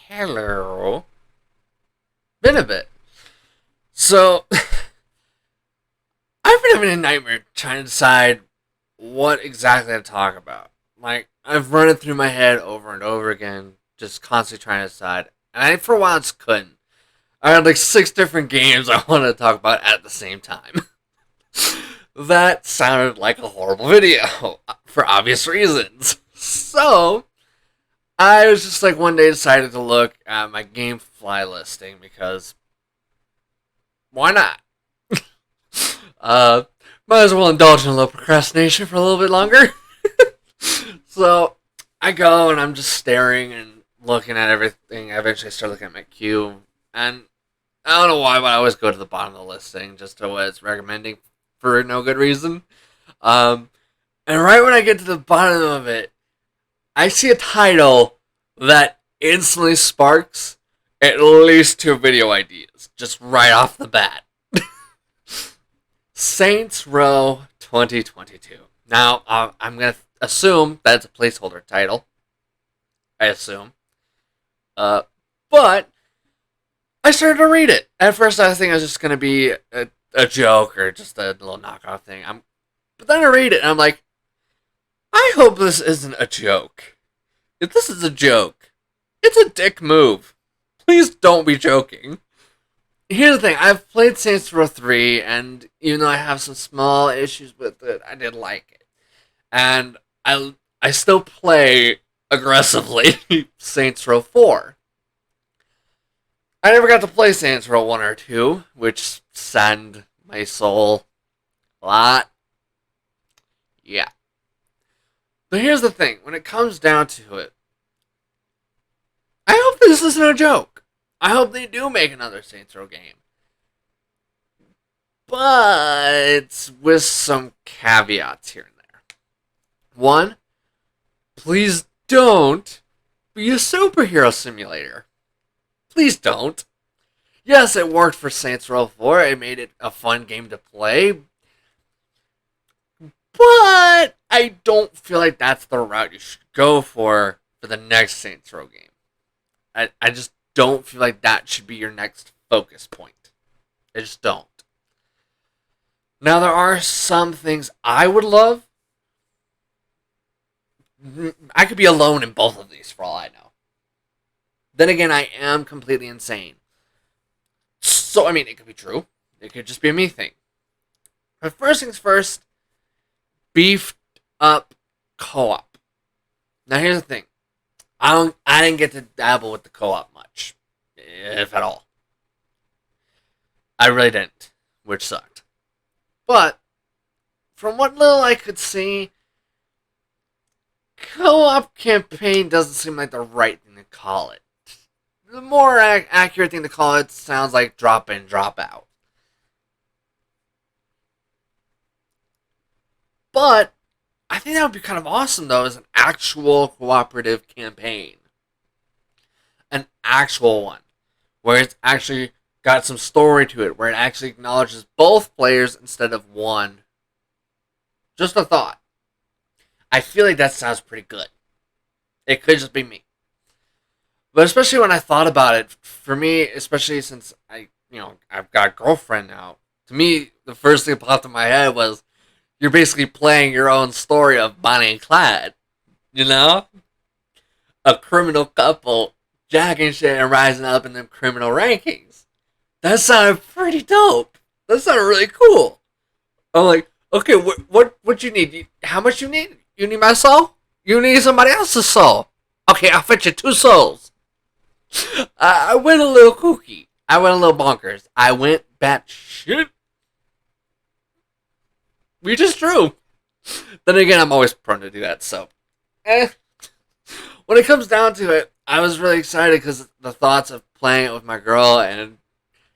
Hello. Been a bit. So, I've been having a nightmare trying to decide what exactly to talk about. Like, I've run it through my head over and over again, just constantly trying to decide. And I, for a while, just couldn't. I had like six different games I wanted to talk about at the same time. That sounded like a horrible video, for obvious reasons. So, I was just like one day decided to look at my GameFly listing because why not? Uh, Might as well indulge in a little procrastination for a little bit longer. So I go and I'm just staring and looking at everything. I eventually start looking at my queue, and I don't know why, but I always go to the bottom of the listing just to what it's recommending for no good reason. Um, and right when I get to the bottom of it, I see a title that instantly sparks at least two video ideas just right off the bat. Saints Row 2022. Now, I'm going to assume that's a placeholder title. I assume. Uh, but I started to read it. At first, I think it was just going to be a joke or just a little knockoff thing. But then I read it and I'm like, I hope this isn't a joke. If this is a joke, it's a dick move. Please don't be joking. Here's the thing, I've played Saints Row 3, and even though I have some small issues with it, I did like it. And I still play aggressively Saints Row 4. I never got to play Saints Row 1 or 2, which saddened my soul a lot. Yeah. But here's the thing, when it comes down to it, I hope this isn't a joke. I hope they do make another Saints Row game. But with some caveats here and there. One, please don't be a superhero simulator. Please don't. Yes, it worked for Saints Row 4. It made it a fun game to play. But I don't feel like that's the route you should go for the next Saints Row game. I just don't feel like that should be your next focus point. I just don't. Now, there are some things I would love. I could be alone in both of these for all I know. Then again, I am completely insane. So, I mean, it could be true. It could just be a me thing. But first things first, beefed up co-op. Now, here's the thing. I didn't get to dabble with the co-op much, if at all. I really didn't, which sucked. But from what little I could see, co-op campaign doesn't seem like the right thing to call it. The more accurate thing to call it sounds like drop in, drop out. But I think that would be kind of awesome, though, as an actual cooperative campaign. An actual one. Where it's actually got some story to it. Where it actually acknowledges both players instead of one. Just a thought. I feel like that sounds pretty good. It could just be me. But especially when I thought about it, for me, especially since I've got a girlfriend now, to me, the first thing that popped in my head was, you're basically playing your own story of Bonnie and Clyde. You know? A criminal couple jacking shit and rising up in them criminal rankings. That sounded pretty dope. That sounded really cool. I'm like, okay, what you need? How much you need? You need my soul? You need somebody else's soul? Okay, I'll fetch you two souls. I went a little kooky. I went a little bonkers. I went batshit. Which is true. Then again, I'm always prone to do that, so. When it comes down to it, I was really excited because the thoughts of playing it with my girl and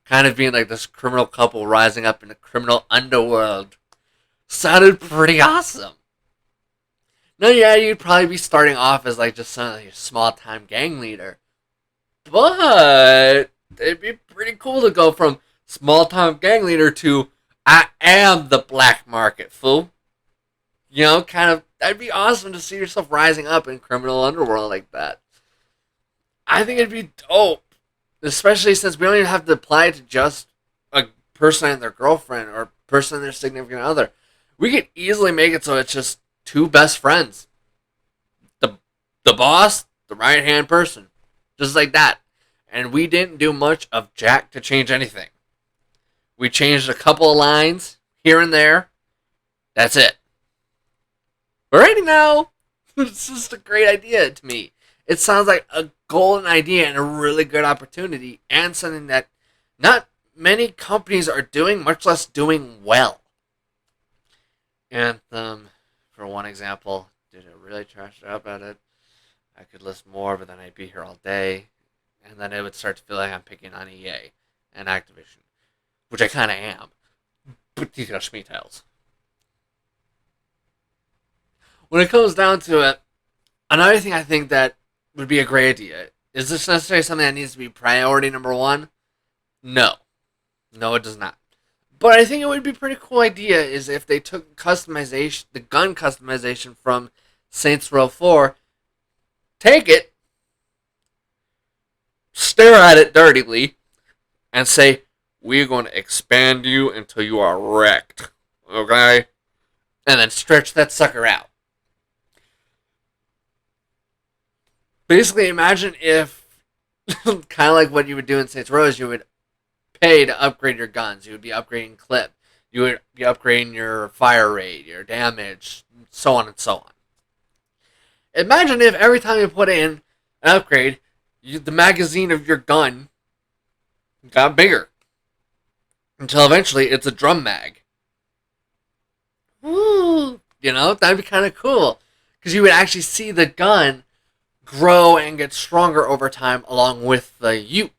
kind of being like this criminal couple rising up in the criminal underworld sounded pretty awesome. Now, yeah, you'd probably be starting off as like just some like, small-time gang leader. But it'd be pretty cool to go from small-time gang leader to I am the black market, fool. You know, kind of, that'd be awesome to see yourself rising up in criminal underworld like that. I think it'd be dope, especially since we don't even have to apply it to just a person and their girlfriend or person and their significant other. We could easily make it so it's just two best friends, the the boss, the right hand person, just like that. And we didn't do much of jack to change anything. We changed a couple of lines here and there. That's it. But right now, it's just a great idea to me. It sounds like a golden idea and a really good opportunity, and something that not many companies are doing, much less doing well. Anthem, for one example, did it really trash up at it. I could list more, but then I'd be here all day, and then it would start to feel like I'm picking on EA and Activision, which I kind of am. But these are Schmeetails. When it comes down to it, another thing I think that would be a great idea, is this necessarily something that needs to be priority number one? No. No, it does not. But I think it would be a pretty cool idea is if they took customization, the gun customization from Saints Row 4, take it, stare at it dirtily, and say, we're going to expand you until you are wrecked. Okay? And then stretch that sucker out. Basically, imagine if, kind of like what you would do in Saints Row, is you would pay to upgrade your guns. You would be upgrading clip. You would be upgrading your fire rate, your damage, so on and so on. Imagine if every time you put in an upgrade, the magazine of your gun got bigger. Until eventually it's a drum mag. Woo! You know, that'd be kind of cool. Because you would actually see the gun grow and get stronger over time along with the you.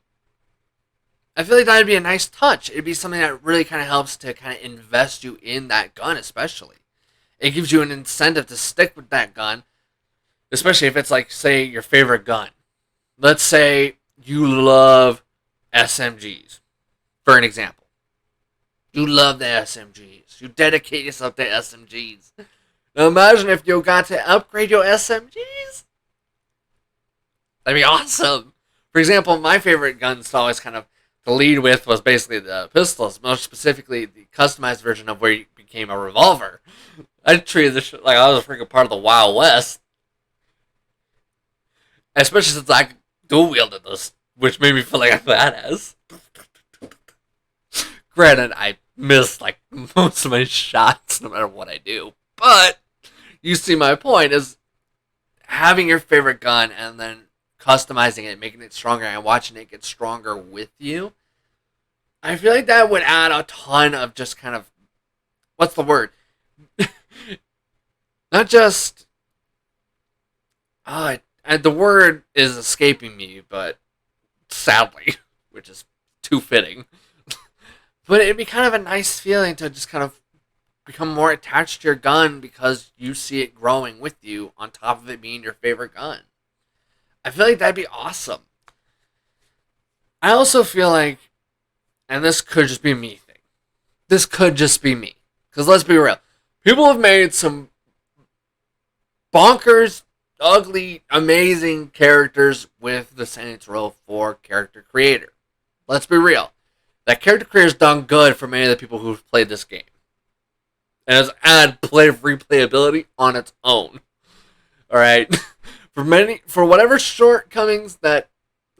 I feel like that'd be a nice touch. It'd be something that really kind of helps to kind of invest you in that gun, especially. It gives you an incentive to stick with that gun, especially if it's like, say, your favorite gun. Let's say you love SMGs, for an example. You love the SMGs. You dedicate yourself to SMGs. Now imagine if you got to upgrade your SMGs. That'd be awesome. For example, my favorite guns to always kind of to lead with was basically the pistols, most specifically the customized version of where you became a revolver. I treated this shit like I was a freaking part of the Wild West. Especially since I dual wielded this, which made me feel like a badass. Granted, I miss like most of my shots no matter what I do. But you see my point is having your favorite gun and then customizing it, making it stronger, and watching it get stronger with you. I feel like that would add a ton of just kind of, what's the word? Not just, the word is escaping me, but sadly, which is too fitting. But it'd be kind of a nice feeling to just kind of become more attached to your gun because you see it growing with you on top of it being your favorite gun. I feel like that'd be awesome. I also feel like, and this could just be me thing. This could just be me. Because let's be real. People have made some bonkers, ugly, amazing characters with the Saints Row 4 character creator. Let's be real. That character creator's done good for many of the people who've played this game. And has added replayability on its own. Alright? For whatever shortcomings that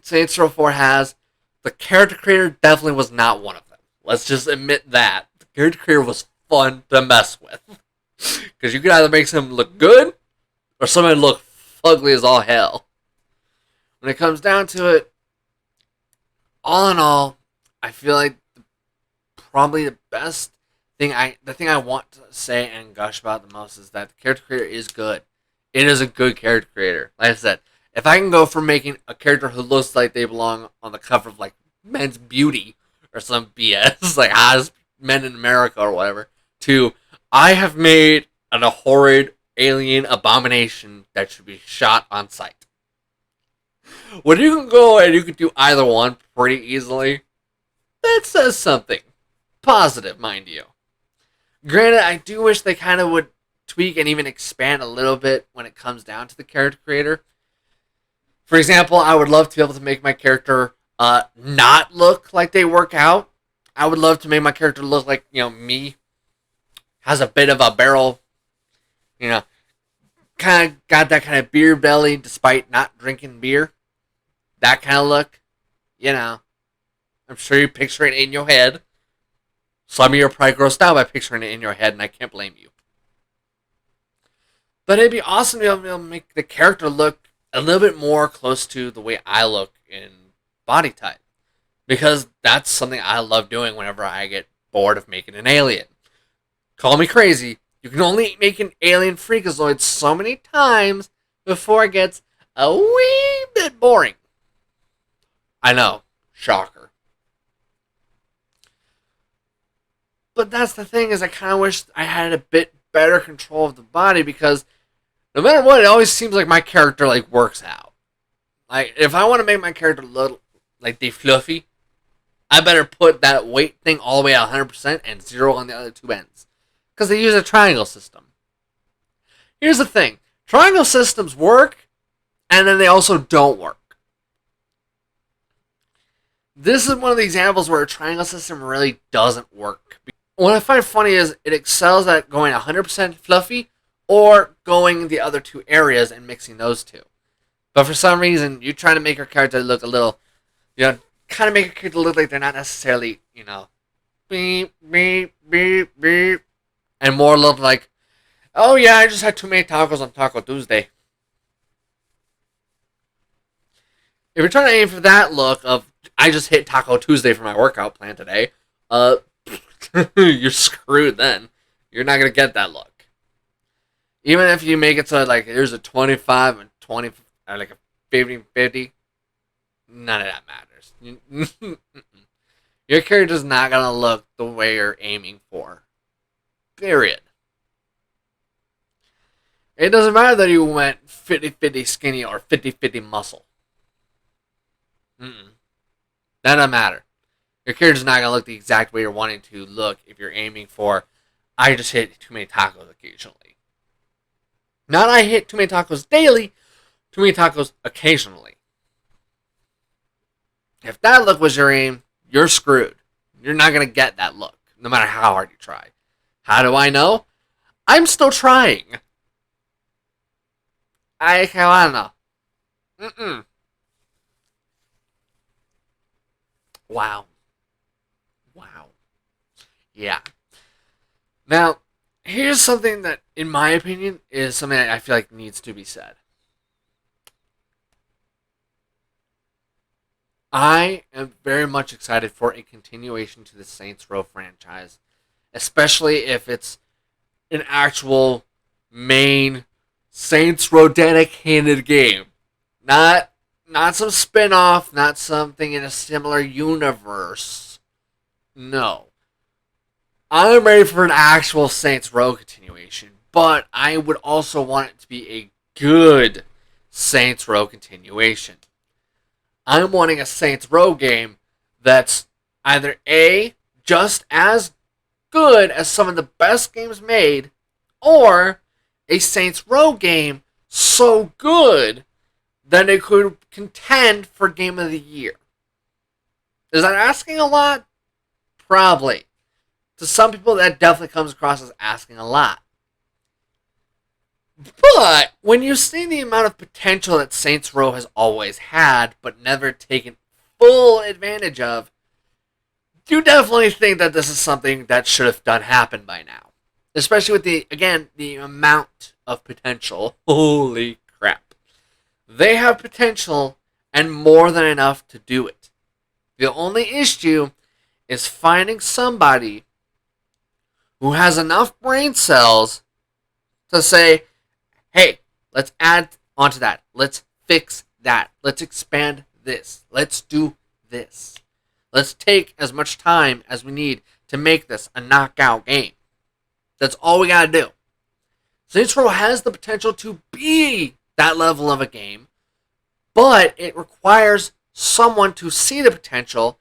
Saints Row 4 has, the character creator definitely was not one of them. Let's just admit that. The character creator was fun to mess with. Because you could either make someone look good, or somebody look ugly as all hell. When it comes down to it, all in all, I feel like probably the best thing the thing I want to say and gush about the most is that the character creator is good. It is a good character creator. Like I said, if I can go from making a character who looks like they belong on the cover of like Men's Beauty or some BS, like Oz Men in America or whatever, to I have made a horrid alien abomination that should be shot on sight. When you can go and you can do either one pretty easily, that says something. Positive, mind you. Granted, I do wish they kind of would tweak and even expand a little bit when it comes down to the character creator. For example, I would love to be able to make my character not look like they work out. I would love to make my character look like, me, has a bit of a barrel, you know, kind of got that kind of beer belly despite not drinking beer. That kind of look, you know. I'm sure you picture it in your head. Some of you are probably grossed out by picturing it in your head, and I can't blame you. But it'd be awesome to be able to make the character look a little bit more close to the way I look in body type. Because that's something I love doing whenever I get bored of making an alien. Call me crazy. You can only make an alien freakazoid so many times before it gets a wee bit boring. I know. Shocker. But that's the thing, is I kind of wish I had a bit better control of the body, because no matter what, it always seems like my character works out. Like, if I want to make my character look like they fluffy, I better put that weight thing all the way at 100% and 0 on the other two ends. Because they use a triangle system. Here's the thing. Triangle systems work, and then they also don't work. This is one of the examples where a triangle system really doesn't work. What I find funny is it excels at going 100% fluffy or going the other two areas and mixing those two. But for some reason, you try to make your character look a little, kind of make your character look like they're not necessarily, beep, beep, beep, beep, and more look like, oh yeah, I just had too many tacos on Taco Tuesday. If you're trying to aim for that look of, I just hit Taco Tuesday for my workout plan today, you're screwed then. You're not going to get that look. Even if you make it so there's a 25 and 20, or a 50-50, none of that matters. Your character's not going to look the way you're aiming for. Period. It doesn't matter that you went 50-50 skinny or 50-50 muscle. That doesn't matter. Your character's not going to look the exact way you're wanting to look if you're aiming for, I just hit too many tacos occasionally. Not I hit too many tacos daily, too many tacos occasionally. If that look was your aim, you're screwed. You're not going to get that look, no matter how hard you try. How do I know? I'm still trying. I don't know. Wow. Yeah. Now, here's something that, in my opinion, is something that I feel like needs to be said. I am very much excited for a continuation to the Saints Row franchise, especially if it's an actual main Saints Row dedicated game. Not some spin-off, not something in a similar universe. No. I'm ready for an actual Saints Row continuation, but I would also want it to be a good Saints Row continuation. I'm wanting a Saints Row game that's either A, just as good as some of the best games made, or a Saints Row game so good that it could contend for Game of the Year. Is that asking a lot? Probably. To some people, that definitely comes across as asking a lot. But when you see the amount of potential that Saints Row has always had, but never taken full advantage of, you definitely think that this is something that should have done happen by now. Especially with the amount of potential. Holy crap. They have potential and more than enough to do it. The only issue is finding somebody who has enough brain cells to say, hey, let's add onto that. Let's fix that. Let's expand this. Let's do this. Let's take as much time as we need to make this a knockout game. That's all we gotta do. Saints Row has the potential to be that level of a game, but it requires someone to see the potential,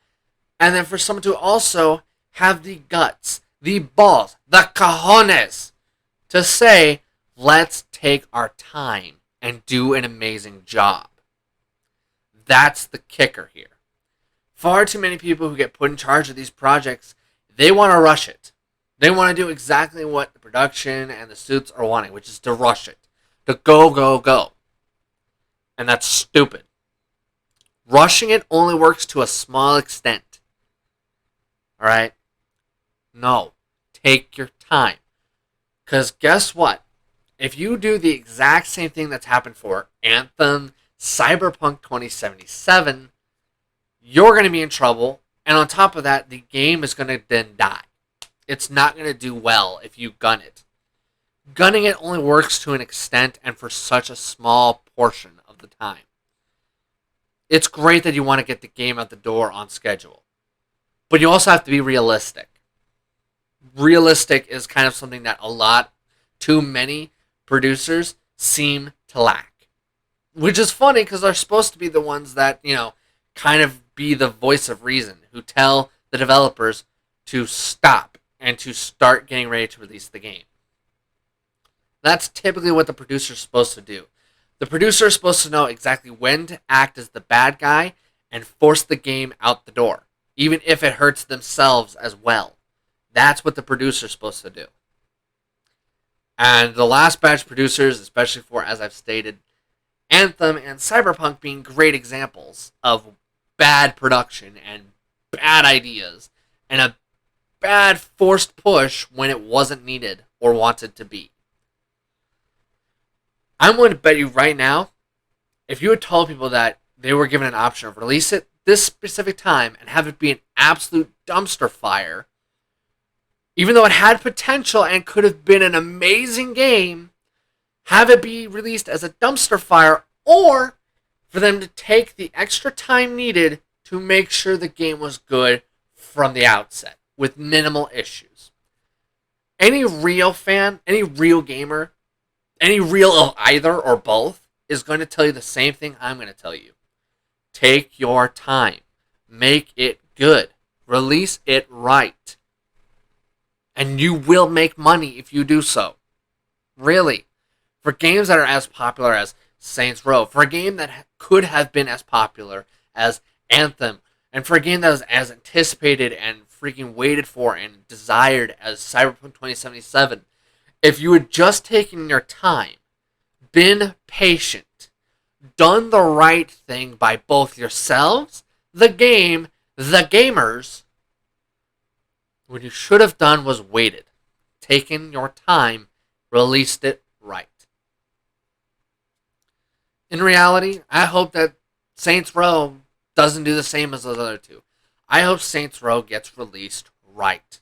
and then for someone to also have the guts, the balls, the cojones to say, let's take our time and do an amazing job. That's the kicker here. Far too many people who get put in charge of these projects, they want to rush it. They want to do exactly what the production and the suits are wanting, which is to rush it. To go, go, go. And that's stupid. Rushing it only works to a small extent. Alright? No. Take your time. Because guess what? If you do the exact same thing that's happened for Anthem, Cyberpunk 2077, you're going to be in trouble. And on top of that, the game is going to then die. It's not going to do well if you gun it. Gunning it only works to an extent and for such a small portion of the time. It's great that you want to get the game out the door on schedule. But you also have to be realistic. Realistic is kind of something that too many producers seem to lack. Which is funny because they're supposed to be the ones that, kind of be the voice of reason, who tell the developers to stop and to start getting ready to release the game. That's typically what the producer is supposed to do. The producer is supposed to know exactly when to act as the bad guy and force the game out the door, even if it hurts themselves as well. That's what the producer is supposed to do. And the last batch producers, especially for, as I've stated, Anthem and Cyberpunk being great examples of bad production and bad ideas and a bad forced push when it wasn't needed or wanted to be. I'm going to bet you right now, if you had told people that they were given an option of release it this specific time and have it be an absolute dumpster fire, even though it had potential and could have been an amazing game, have it be released as a dumpster fire, or for them to take the extra time needed to make sure the game was good from the outset, with minimal issues. Any real fan, any real gamer, any real of either or both is going to tell you the same thing I'm going to tell you. Take your time. Make it good. Release it right. And you will make money if you do so. Really. For games that are as popular as Saints Row, for a game that could have been as popular as Anthem, and for a game that was as anticipated and freaking waited for and desired as Cyberpunk 2077, if you had just taken your time, been patient, done the right thing by both yourselves, the game, the gamers, what you should have done was waited, taken your time, released it right. In reality, I hope that Saints Row doesn't do the same as those other two. I hope Saints Row gets released right.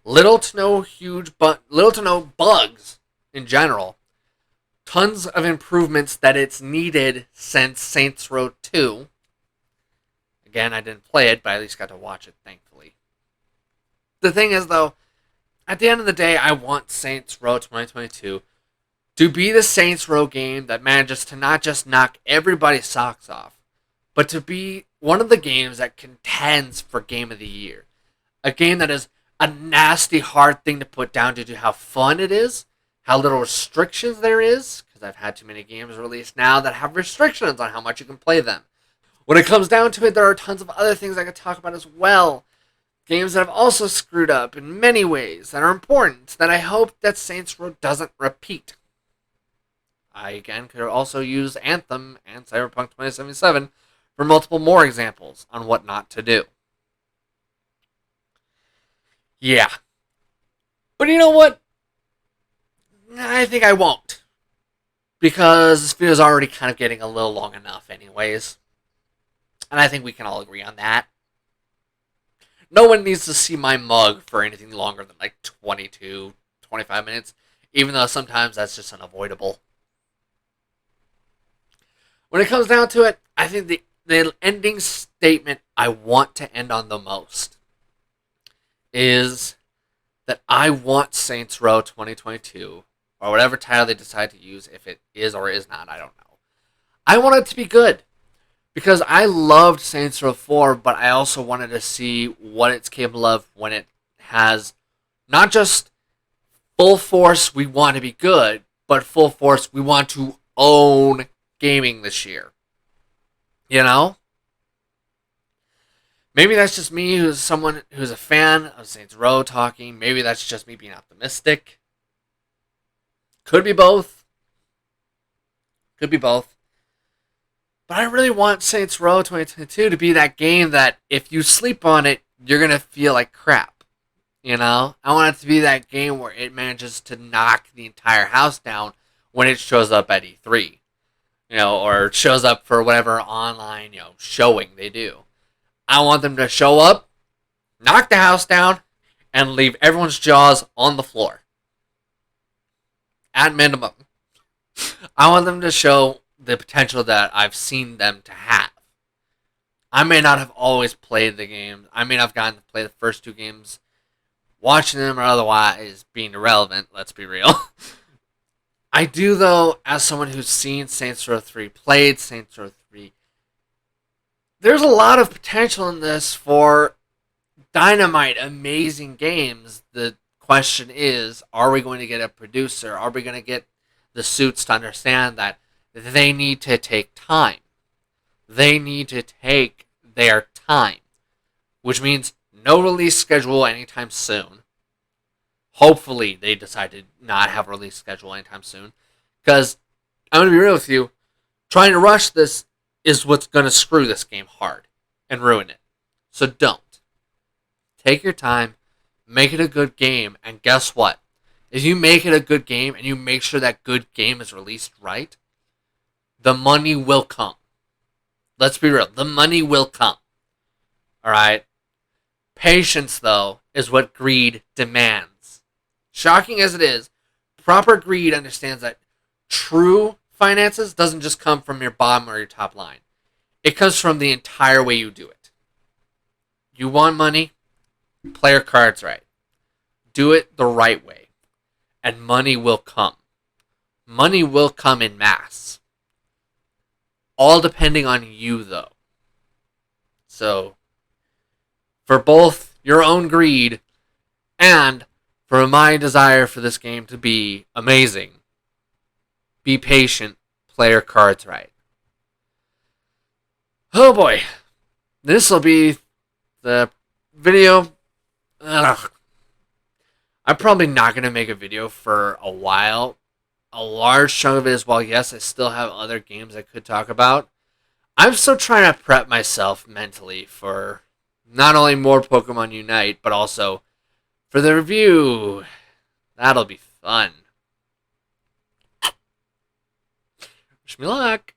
Little to no bugs in general. Tons of improvements that it's needed since Saints Row 2. Again, I didn't play it, but I at least got to watch it, thankfully. The thing is, though, at the end of the day, I want Saints Row 2022 to be the Saints Row game that manages to not just knock everybody's socks off, but to be one of the games that contends for Game of the Year. A game that is a nasty, hard thing to put down due to how fun it is, how little restrictions there is, because I've had too many games released now that have restrictions on how much you can play them. When it comes down to it, there are tons of other things I could talk about as well. Games that have also screwed up in many ways that are important, that I hope that Saints Row doesn't repeat. I, again, could also use Anthem and Cyberpunk 2077 for multiple more examples on what not to do. Yeah. But you know what? I think I won't. Because this video is already kind of getting a little long enough anyways. And I think we can all agree on that. No one needs to see my mug for anything longer than like 22, 25 minutes. Even though sometimes that's just unavoidable. When it comes down to it, I think the ending statement I want to end on the most is that I want Saints Row 2022, or whatever title they decide to use, if it is or is not, I don't know. I want it to be good, because I loved Saints Row 4, but I also wanted to see what it's capable of when it has not just full force, we want to be good, but full force, we want to own gaming this year. You know? Maybe that's just me who's someone who's a fan of Saints Row talking. Maybe that's just me being optimistic. Could be both. Could be both. But I really want Saints Row 2022 to be that game that if you sleep on it, you're going to feel like crap. You know? I want it to be that game where it manages to knock the entire house down when it shows up at E3. Or shows up for whatever online, showing they do. I want them to show up, knock the house down, and leave everyone's jaws on the floor. At minimum. I want them to show the potential that I've seen them to have. I may not have always played the games. I may not have gotten to play the first two games. Watching them or otherwise being irrelevant, let's be real. I do, though, as someone who's seen Saints Row 3, played Saints Row 3, there's a lot of potential in this for dynamite, amazing games. The question is, are we going to get a producer? Are we going to get the suits to understand that they need to take time? They need to take their time, which means no release schedule anytime soon. Hopefully, they decide to not have a release schedule anytime soon. Because, I'm going to be real with you, trying to rush this is what's going to screw this game hard and ruin it. So don't. Take your time, make it a good game, and guess what? If you make it a good game and you make sure that good game is released right, the money will come. Let's be real. The money will come. Alright? Patience, though, is what greed demands. Shocking as it is, proper greed understands that true finances doesn't just come from your bottom or your top line. It comes from the entire way you do it. You want money? Play your cards right. Do it the right way. And money will come. Money will come in mass. All depending on you, though. So, for both your own greed and for my desire for this game to be amazing, be patient, play your cards right. Oh boy. This will be the video. Ugh. I'm probably not going to make a video for a while. A large chunk of it is, while yes, I still have other games I could talk about, I'm still trying to prep myself mentally for not only more Pokemon Unite, but also for the review. That'll be fun. Wish me luck.